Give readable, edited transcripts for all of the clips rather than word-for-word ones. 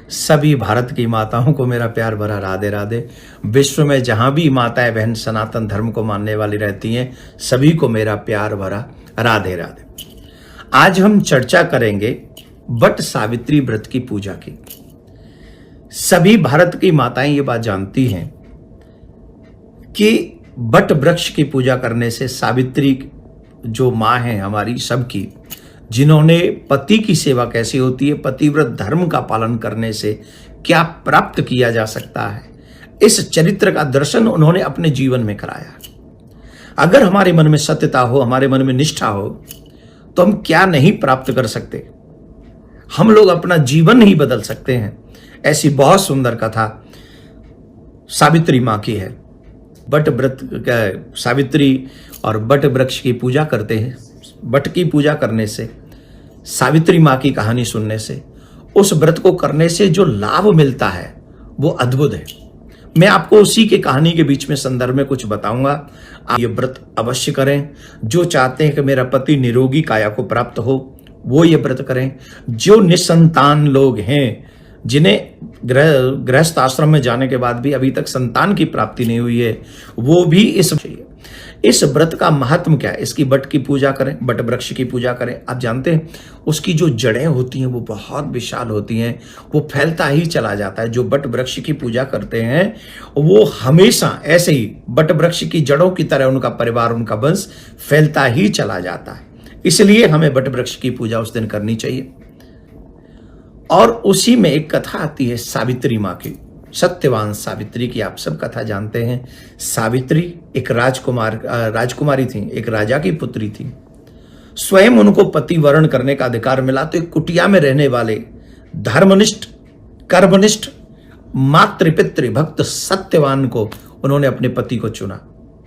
सभी भारत की माताओं को मेरा प्यार भरा राधे राधे। विश्व में जहां भी माताएं बहन सनातन धर्म को मानने वाली रहती हैं, सभी को मेरा प्यार भरा राधे राधे। आज हम चर्चा करेंगे वट सावित्री व्रत की पूजा की। सभी भारत की माताएं ये बात जानती हैं कि वट वृक्ष की पूजा करने से सावित्री जो माँ है हमारी सबकी, जिन्होंने पति की सेवा कैसी होती है, पतिव्रत धर्म का पालन करने से क्या प्राप्त किया जा सकता है, इस चरित्र का दर्शन उन्होंने अपने जीवन में कराया। अगर हमारे मन में सत्यता हो, हमारे मन में निष्ठा हो, तो हम क्या नहीं प्राप्त कर सकते। हम लोग अपना जीवन ही बदल सकते हैं। ऐसी बहुत सुंदर कथा सावित्री माँ की है। वट व्रत सावित्री और वट वृक्ष की पूजा करते हैं। वट की पूजा करने से, सावित्री माँ की कहानी सुनने से, उस व्रत को करने से जो लाभ मिलता है वो अद्भुत है। मैं आपको उसी के कहानी के बीच में संदर्भ में कुछ बताऊंगा। आप ये व्रत अवश्य करें। जो चाहते हैं कि मेरा पति निरोगी काया को प्राप्त हो, वो ये व्रत करें। जो निसंतान लोग हैं, जिन्हें गृहस्थ आश्रम में जाने के बाद भी अभी तक संतान की प्राप्ति नहीं हुई है, वो भी इस व्रत का महत्व क्या है, इसकी वट की पूजा करें, वट वृक्ष की पूजा करें। आप जानते हैं उसकी जो जड़ें होती हैं वो बहुत विशाल होती हैं, वो फैलता ही चला जाता है। जो वट वृक्ष की पूजा करते हैं वो हमेशा ऐसे ही वट वृक्ष की जड़ों की तरह उनका परिवार, उनका वंश फैलता ही चला जाता है। इसलिए हमें वट वृक्ष की पूजा उस दिन करनी चाहिए। और उसी में एक कथा आती है सावित्री माँ की, सत्यवान सावित्री की। आप सब कथा जानते हैं। सावित्री एक राजकुमारी थी, एक राजा की पुत्री थी। स्वयं उनको पति वरण करने का अधिकार मिला तो एक कुटिया में रहने वाले धर्मनिष्ठ, कर्मनिष्ठ, मातृपितृ भक्त सत्यवान को उन्होंने अपने पति को चुना।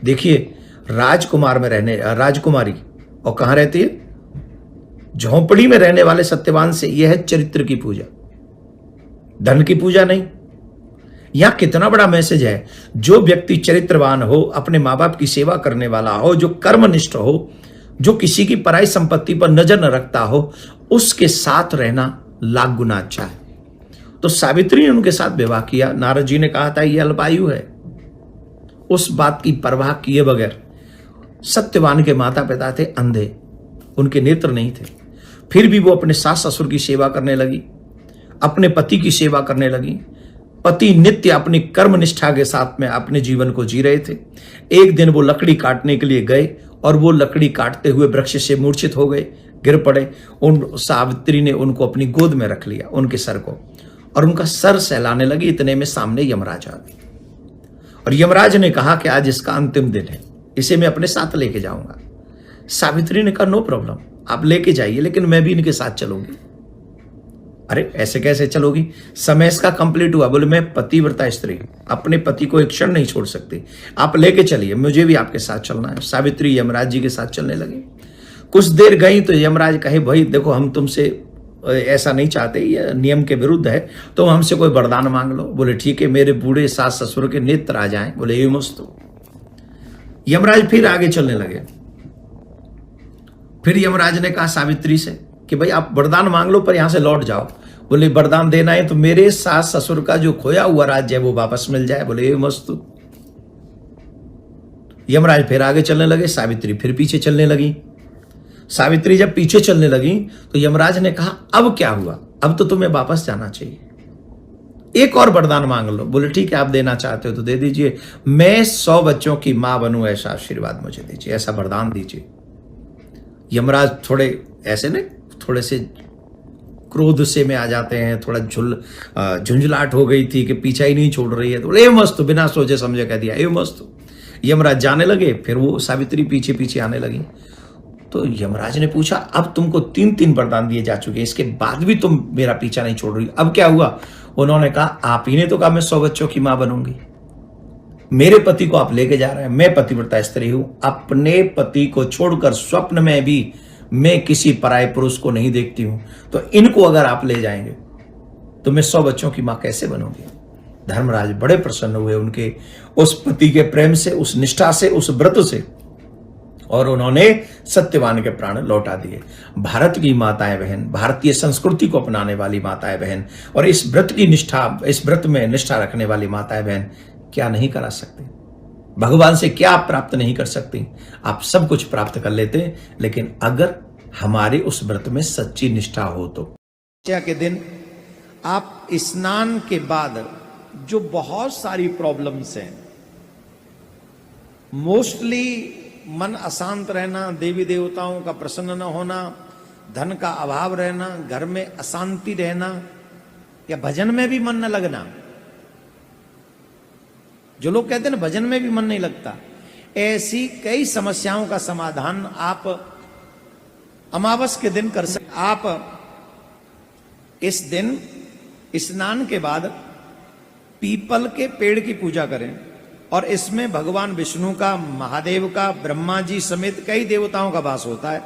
देखिए, राजकुमारी और कहाँ रहती है, झोंपड़ी में रहने वाले सत्यवान से यह है चरित्र की पूजा, धन की पूजा नहीं। यहां कितना बड़ा मैसेज है। जो व्यक्ति चरित्रवान हो, अपने मां बाप की सेवा करने वाला हो, जो कर्मनिष्ठ हो, जो किसी की पराई संपत्ति पर नजर न रखता हो, उसके साथ रहना लाख गुना अच्छा है। तो सावित्री ने उनके साथ विवाह किया। नारद जी ने कहा था यह अल्पायु है। उस बात की परवाह किए बगैर, सत्यवान के माता पिता थे अंधे, उनके नेत्र नहीं थे, फिर भी वो अपने सास ससुर की सेवा करने लगी, अपने पति की सेवा करने लगी। पति नित्य अपनी कर्म निष्ठा के साथ में अपने जीवन को जी रहे थे। एक दिन वो लकड़ी काटने के लिए गए और वो लकड़ी काटते हुए वृक्ष से मूर्छित हो गए, गिर पड़े। सावित्री ने उनको अपनी गोद में रख लिया, उनके सर को, और उनका सर सहलाने लगी। इतने में सामने यमराज आ गए और यमराज ने कहा कि आज इसका अंतिम दिन है, इसे मैं अपने साथ लेके जाऊंगा। सावित्री ने कहा नो प्रॉब्लम, आप लेके जाइए, लेकिन मैं भी इनके साथ चलूंगी। अरे ऐसे कैसे चलोगी, समय इसका कंप्लीट हुआ। बोले मैं पतिव्रता स्त्री, अपने पति को एक क्षण नहीं छोड़ सकती, आप लेके चलिए, मुझे भी आपके साथ चलना है। सावित्री यमराज जी के साथ चलने लगी। कुछ देर गई तो यमराज कहे भाई देखो, हम तुमसे ऐसा नहीं चाहते, ये नियम के विरुद्ध है, तो हमसे कोई वरदान मांग लो। बोले ठीक है, मेरे बूढ़े सास ससुर के नेत्र आ जाएं। बोले ये मस्त। यमराज फिर आगे चलने लगे। फिर यमराज ने कहा सावित्री से कि भाई आप वरदान मांग लो पर यहां से लौट जाओ। बोले वरदान देना है तो मेरे सास ससुर का जो खोया हुआ राज्य है वो वापस मिल जाए। बोले ये मस्त। यमराज फिर आगे चलने लगे, सावित्री फिर पीछे चलने लगी। सावित्री जब पीछे चलने लगी तो यमराज ने कहा अब क्या हुआ, अब तो तुम्हें वापस जाना चाहिए, एक और वरदान मांग लो। बोले ठीक है, आप देना चाहते हो तो दे दीजिए, मैं 100 बच्चों की मां बनूं, ऐसा आशीर्वाद मुझे दीजिए, ऐसा वरदान दीजिए। यमराज थोड़े ऐसे न, थोड़े से क्रोध से में आ जाते हैं, थोड़ा झुंझलाहट हो गई थी कि पीछा ही नहीं छोड़ रही है। तो ए मस्त, बिना सोचे समझे कह दिया ए मस्त। यमराज जाने लगे, फिर वो सावित्री पीछे पीछे आने लगी। तो यमराज ने पूछा अब तुमको 3 वरदान दिए जा चुके हैं, इसके बाद भी तुम मेरा पीछा नहीं छोड़ रही, अब क्या हुआ? उन्होंने कहा आप ही ने तो कहा मैं 100 बच्चों की मां बनूंगी, मेरे पति को आप लेके जा रहे हैं, मैं पतिव्रता स्त्री हूं, अपने पति को छोड़कर स्वप्न में भी मैं किसी पराये पुरुष को नहीं देखती हूं, तो इनको अगर आप ले जाएंगे तो मैं 100 बच्चों की मां कैसे बनूंगी? धर्मराज बड़े प्रसन्न हुए उनके उस पति के प्रेम से, उस निष्ठा से, उस व्रत से। और उन्होंने सत्यवान के प्राण लौटा दिए। भारत की माताएं बहन, भारतीय संस्कृति को अपनाने वाली माताएं बहन और इस व्रत में निष्ठा रखने वाली माताएं बहन क्या नहीं करा सकती? भगवान से क्या आप प्राप्त नहीं कर सकती? आप सब कुछ प्राप्त कर लेते, लेकिन अगर हमारी उस व्रत में सच्ची निष्ठा हो तो। के दिन आप स्नान के बाद जो बहुत सारी प्रॉब्लम्स हैं, मोस्टली मन अशांत रहना, देवी देवताओं का प्रसन्न न होना, धन का अभाव रहना, घर में अशांति रहना या भजन में भी मन न लगना। जो लोग कहते हैं ना भजन में भी मन नहीं लगता, ऐसी कई समस्याओं का समाधान आप अमावस के दिन कर सकते। आप इस दिन स्नान के बाद पीपल के पेड़ की पूजा करें और इसमें भगवान विष्णु का, महादेव का, ब्रह्मा जी समेत कई देवताओं का वास होता है।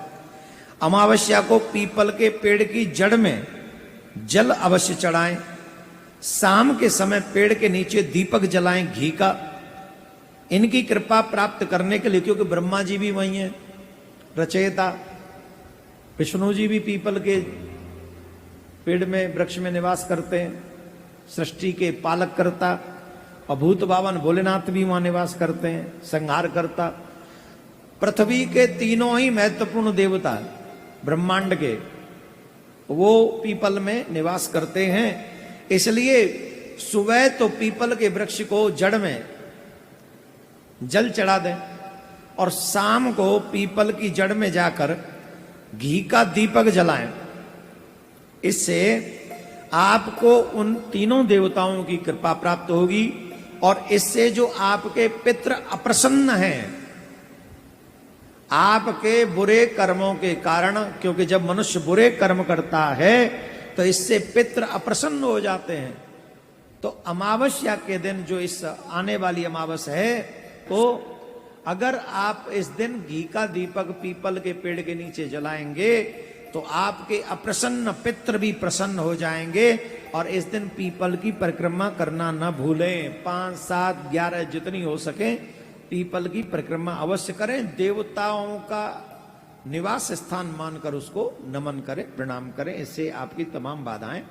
अमावस्या को पीपल के पेड़ की जड़ में जल अवश्य चढ़ाएं। शाम के समय पेड़ के नीचे दीपक जलाएं घी का। इनकी कृपा प्राप्त करने के लिए, क्योंकि ब्रह्मा जी भी वही हैं रचयिता, विष्णु जी भी पीपल के पेड़ में, वृक्ष में निवास करते हैं, सृष्टि के पालक करता, और भूत बावन भोलेनाथ भी वहां निवास करते हैं, संहार करता। पृथ्वी के तीनों ही महत्वपूर्ण देवता ब्रह्मांड के, वो पीपल में निवास करते हैं। इसलिए सुबह तो पीपल के वृक्ष को जड़ में जल चढ़ा दें और शाम को पीपल की जड़ में जाकर घी का दीपक जलाएं। इससे आपको उन तीनों देवताओं की कृपा प्राप्त होगी और इससे जो आपके पितृ अप्रसन्न हैं, आपके बुरे कर्मों के कारण, क्योंकि जब मनुष्य बुरे कर्म करता है तो इससे पितृ अप्रसन्न हो जाते हैं। तो अमावस्या के दिन, जो इस आने वाली अमावस है, तो अगर आप इस दिन घी का दीपक पीपल के पेड़ के नीचे जलाएंगे तो आपके अप्रसन्न पितृ भी प्रसन्न हो जाएंगे। और इस दिन पीपल की परिक्रमा करना न भूलें। 5, 7, 11 जितनी हो सके पीपल की परिक्रमा अवश्य करें। देवताओं का निवास स्थान मानकर उसको नमन करें, प्रणाम करें। इससे आपकी तमाम बाधाएं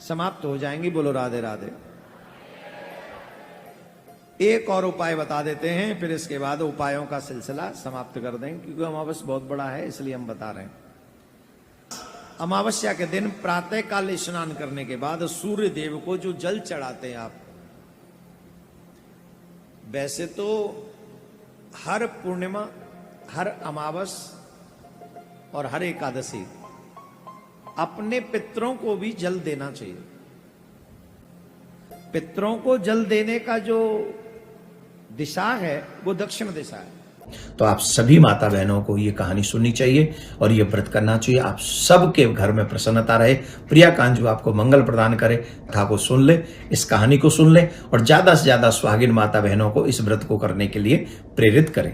समाप्त हो जाएंगी। बोलो राधे राधे। एक और उपाय बता देते हैं, फिर इसके बाद उपायों का सिलसिला समाप्त कर देंगे, क्योंकि अमावस्या बहुत बड़ा है इसलिए हम बता रहे हैं। अमावस्या के दिन प्रातः काल स्नान करने के बाद सूर्य देव को जो जल चढ़ाते हैं आप, वैसे तो हर पूर्णिमा, हर अमावस और हर एकादशी अपने पितरों को भी जल देना चाहिए। पितरों को जल देने का जो दिशा है वो दक्षिण दिशा है। तो आप सभी माता बहनों को ये कहानी सुननी चाहिए और ये व्रत करना चाहिए। आप सबके घर में प्रसन्नता रहे, प्रिया कांजू आपको मंगल प्रदान करे। कथा को सुन ले, इस कहानी को सुन ले और ज्यादा से ज्यादा सुहागिन माता बहनों को इस व्रत को करने के लिए प्रेरित करें।